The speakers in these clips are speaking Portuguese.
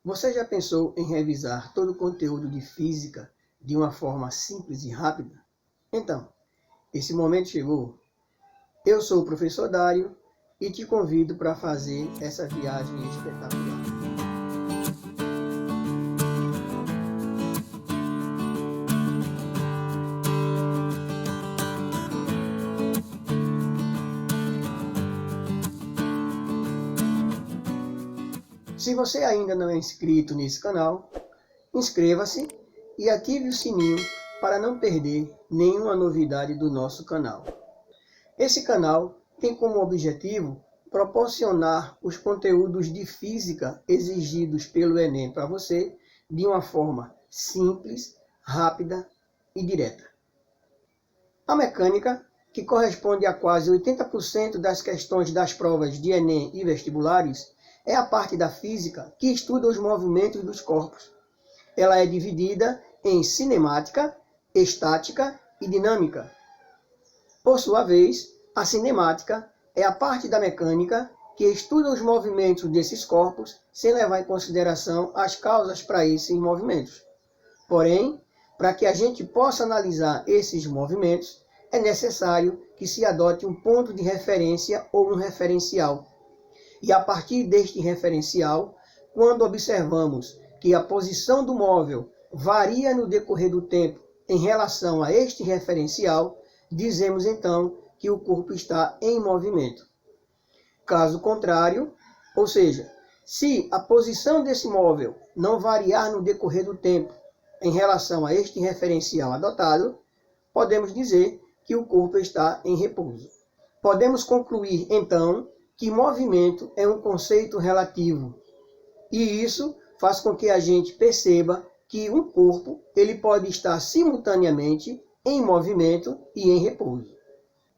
Você já pensou em revisar todo o conteúdo de física de uma forma simples e rápida? Então, esse momento chegou. Eu sou o professor Dário e te convido para fazer essa viagem espetacular. Se você ainda não é inscrito nesse canal, inscreva-se e ative o sininho para não perder nenhuma novidade do nosso canal. Esse canal tem como objetivo proporcionar os conteúdos de física exigidos pelo Enem para você de uma forma simples, rápida e direta. A mecânica, que corresponde a quase 80% das questões das provas de Enem e vestibulares, é a parte da física que estuda os movimentos dos corpos. Ela é dividida em cinemática, estática e dinâmica. Por sua vez, a cinemática é a parte da mecânica que estuda os movimentos desses corpos sem levar em consideração as causas para esses movimentos. Porém, para que a gente possa analisar esses movimentos, é necessário que se adote um ponto de referência ou um referencial. E a partir deste referencial, quando observamos que a posição do móvel varia no decorrer do tempo em relação a este referencial, dizemos então que o corpo está em movimento. Caso contrário, ou seja, se a posição desse móvel não variar no decorrer do tempo em relação a este referencial adotado, podemos dizer que o corpo está em repouso. Podemos concluir então que movimento é um conceito relativo, e isso faz com que a gente perceba que um corpo ele pode estar simultaneamente em movimento e em repouso.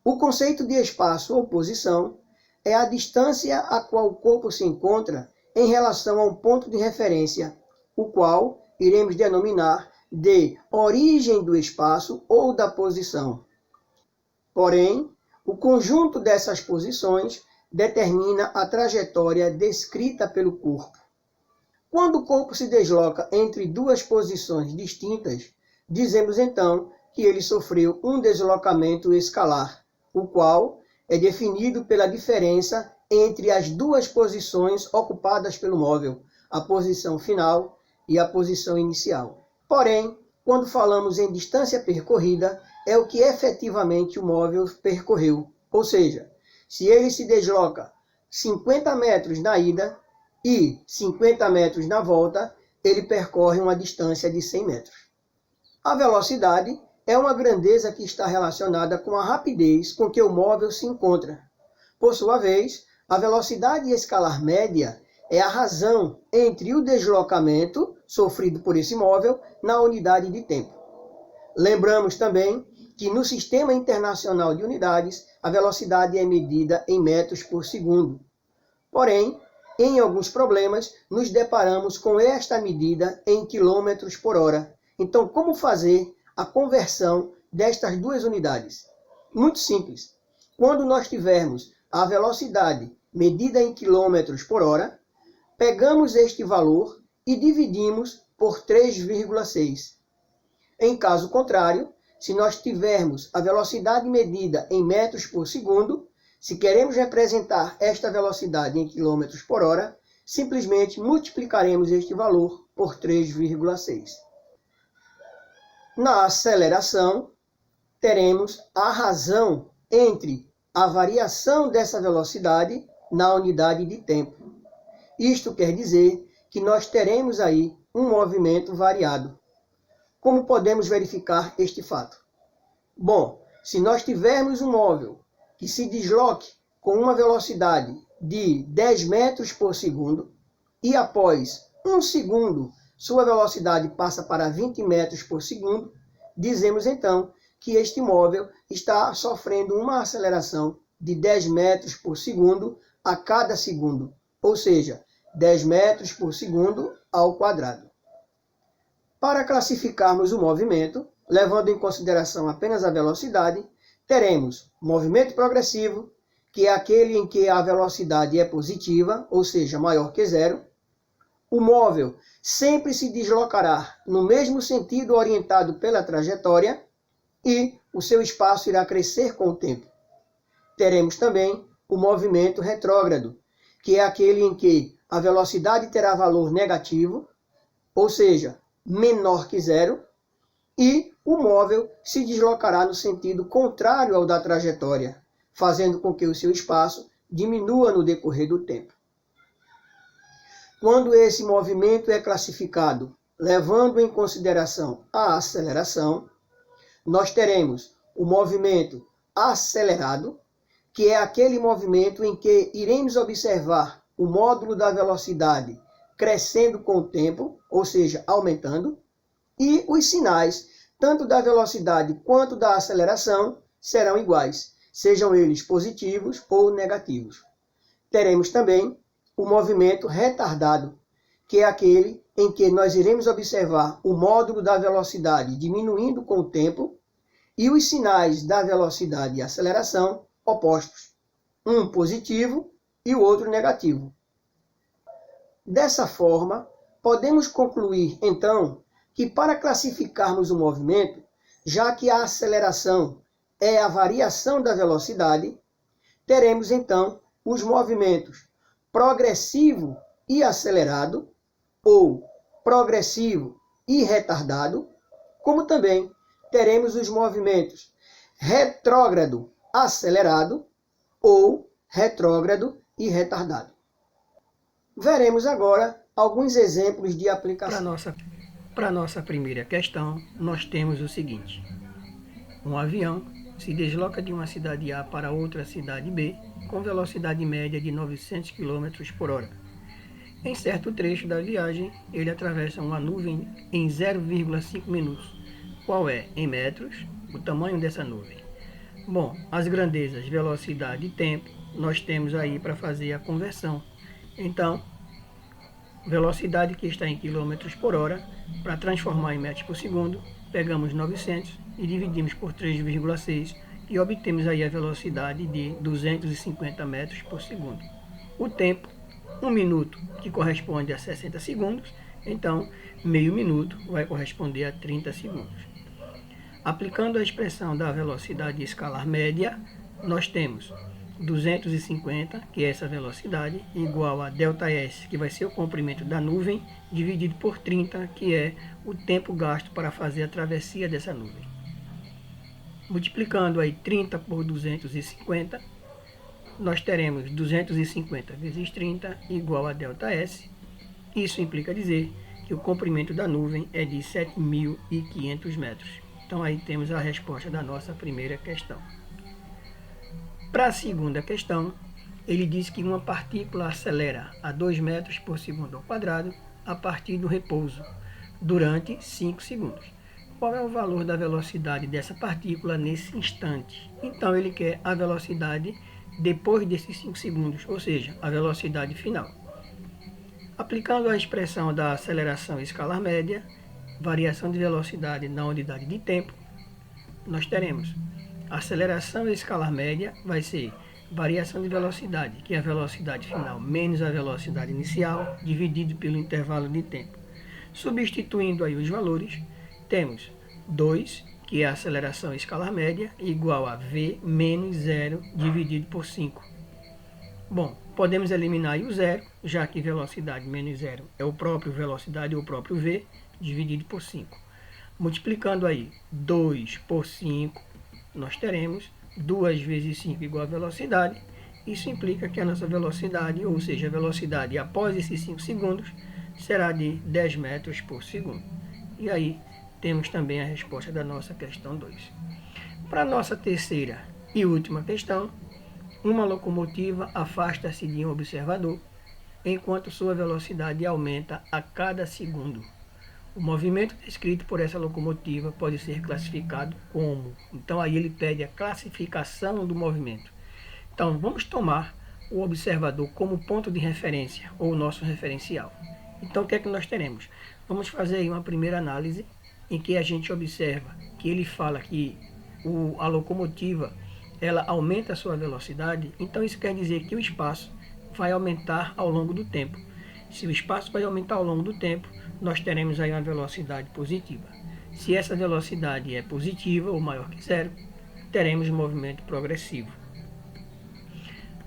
O conceito de espaço ou posição é a distância a qual o corpo se encontra em relação a um ponto de referência, o qual iremos denominar de origem do espaço ou da posição. Porém, o conjunto dessas posições determina a trajetória descrita pelo corpo. Quando o corpo se desloca entre duas posições distintas, dizemos então que ele sofreu um deslocamento escalar, o qual é definido pela diferença entre as duas posições ocupadas pelo móvel, a posição final e a posição inicial. Porém, quando falamos em distância percorrida, é o que efetivamente o móvel percorreu, ou seja, se ele se desloca 50 metros na ida e 50 metros na volta, ele percorre uma distância de 100 metros. A velocidade é uma grandeza que está relacionada com a rapidez com que o móvel se encontra. Por sua vez, a velocidade escalar média é a razão entre o deslocamento sofrido por esse móvel na unidade de tempo. Lembramos também que no Sistema Internacional de Unidades, a velocidade é medida em metros por segundo. Porém, em alguns problemas, nos deparamos com esta medida em quilômetros por hora. Então, como fazer a conversão destas duas unidades? Muito simples. Quando nós tivermos a velocidade medida em quilômetros por hora, pegamos este valor e dividimos por 3,6. Em caso contrário, se nós tivermos a velocidade medida em metros por segundo, se queremos representar esta velocidade em quilômetros por hora, simplesmente multiplicaremos este valor por 3,6. Na aceleração, teremos a razão entre a variação dessa velocidade na unidade de tempo. Isto quer dizer que nós teremos aí um movimento variado. Como podemos verificar este fato? Bom, se nós tivermos um móvel que se desloque com uma velocidade de 10 metros por segundo e após 1 segundo sua velocidade passa para 20 metros por segundo, dizemos então que este móvel está sofrendo uma aceleração de 10 metros por segundo a cada segundo, ou seja, 10 metros por segundo ao quadrado. Para classificarmos o movimento, levando em consideração apenas a velocidade, teremos movimento progressivo, que é aquele em que a velocidade é positiva, ou seja, maior que zero. o móvel sempre se deslocará no mesmo sentido orientado pela trajetória e o seu espaço irá crescer com o tempo. Teremos também o movimento retrógrado, que é aquele em que a velocidade terá valor negativo, ou seja, menor que zero, e o móvel se deslocará no sentido contrário ao da trajetória, fazendo com que o seu espaço diminua no decorrer do tempo. Quando esse movimento é classificado levando em consideração a aceleração, nós teremos o movimento acelerado, que é aquele movimento em que iremos observar o módulo da velocidade crescendo com o tempo, ou seja, aumentando, e os sinais, tanto da velocidade quanto da aceleração, serão iguais, sejam eles positivos ou negativos. Teremos também o movimento retardado, que é aquele em que nós iremos observar o módulo da velocidade diminuindo com o tempo e os sinais da velocidade e aceleração opostos, um positivo e o outro negativo. Dessa forma, podemos concluir, então, que para classificarmos o movimento, já que a aceleração é a variação da velocidade, teremos, então, os movimentos progressivo e acelerado, ou progressivo e retardado, como também teremos os movimentos retrógrado acelerado ou retrógrado e retardado. Veremos agora alguns exemplos de aplicação. Para nossa primeira questão, nós temos o seguinte: um avião se desloca de uma cidade A para outra cidade B com velocidade média de 900 km por hora. Em certo trecho da viagem, ele atravessa uma nuvem em 0,5 minutos. Qual é, em metros, o tamanho dessa nuvem? Bom, as grandezas, velocidade e tempo, nós temos aí para fazer a conversão. Então, velocidade que está em km por hora, para transformar em metros por segundo, pegamos 900 e dividimos por 3,6 e obtemos aí a velocidade de 250 metros por segundo. O tempo, 1 minuto, que corresponde a 60 segundos, então meio minuto vai corresponder a 30 segundos. Aplicando a expressão da velocidade escalar média, nós temos 250, que é essa velocidade, igual a ΔS, que vai ser o comprimento da nuvem, dividido por 30, que é o tempo gasto para fazer a travessia dessa nuvem. Multiplicando aí 30 por 250, nós teremos 250 vezes 30 igual a ΔS. Isso implica dizer que o comprimento da nuvem é de 7.500 metros. Então aí temos a resposta da nossa primeira questão. Para a segunda questão, ele diz que uma partícula acelera a 2 metros por segundo ao quadrado a partir do repouso, durante 5 segundos. Qual é o valor da velocidade dessa partícula nesse instante? Então ele quer a velocidade depois desses 5 segundos, ou seja, a velocidade final. Aplicando a expressão da aceleração escalar média, variação de velocidade na unidade de tempo, nós teremos a aceleração escalar média vai ser variação de velocidade, que é a velocidade final menos a velocidade inicial, dividido pelo intervalo de tempo. Substituindo aí os valores, temos 2, que é a aceleração escalar média, igual a v menos 0 dividido por 5. Bom, podemos eliminar aí o zero, já que velocidade menos 0 é o próprio velocidade ou o próprio v, dividido por 5. Multiplicando aí 2 por 5, nós teremos 2 vezes 5 igual a velocidade. Isso implica que a nossa velocidade, ou seja, a velocidade após esses 5 segundos, será de 10 metros por segundo. E aí temos também a resposta da nossa questão 2. Para a nossa terceira e última questão, uma locomotiva afasta-se de um observador, enquanto sua velocidade aumenta a cada segundo. O movimento descrito por essa locomotiva pode ser classificado como? Então aí ele pede a classificação do movimento. Então vamos tomar o observador como ponto de referência, ou nosso referencial. Então o que é que nós teremos? Vamos fazer aí uma primeira análise em que a gente observa que ele fala que a locomotiva ela aumenta a sua velocidade. Então isso quer dizer que o espaço vai aumentar ao longo do tempo. Se o espaço vai aumentar ao longo do tempo, nós teremos aí uma velocidade positiva. Se essa velocidade é positiva ou maior que zero, teremos movimento progressivo.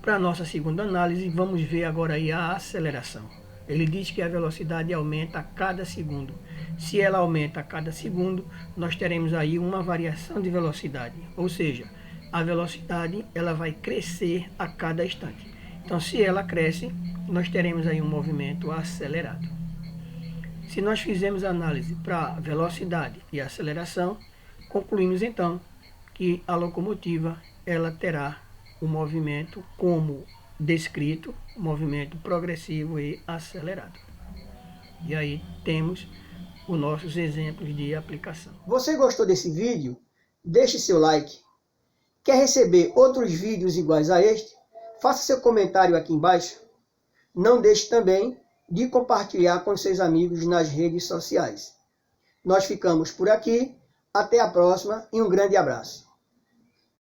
Para a nossa segunda análise, vamos ver agora aí a aceleração. Ele diz que a velocidade aumenta a cada segundo. Se ela aumenta a cada segundo, nós teremos aí uma variação de velocidade, ou seja, a velocidade ela vai crescer a cada instante. Então, se ela cresce, nós teremos aí um movimento acelerado. Se nós fizermos análise para velocidade e aceleração, concluímos então que a locomotiva ela terá o movimento como descrito, movimento progressivo e acelerado. E aí temos os nossos exemplos de aplicação. Você gostou desse vídeo? Deixe seu like. Quer receber outros vídeos iguais a este? Faça seu comentário aqui embaixo. Não deixe também de compartilhar com seus amigos nas redes sociais. Nós ficamos por aqui. Até a próxima e um grande abraço.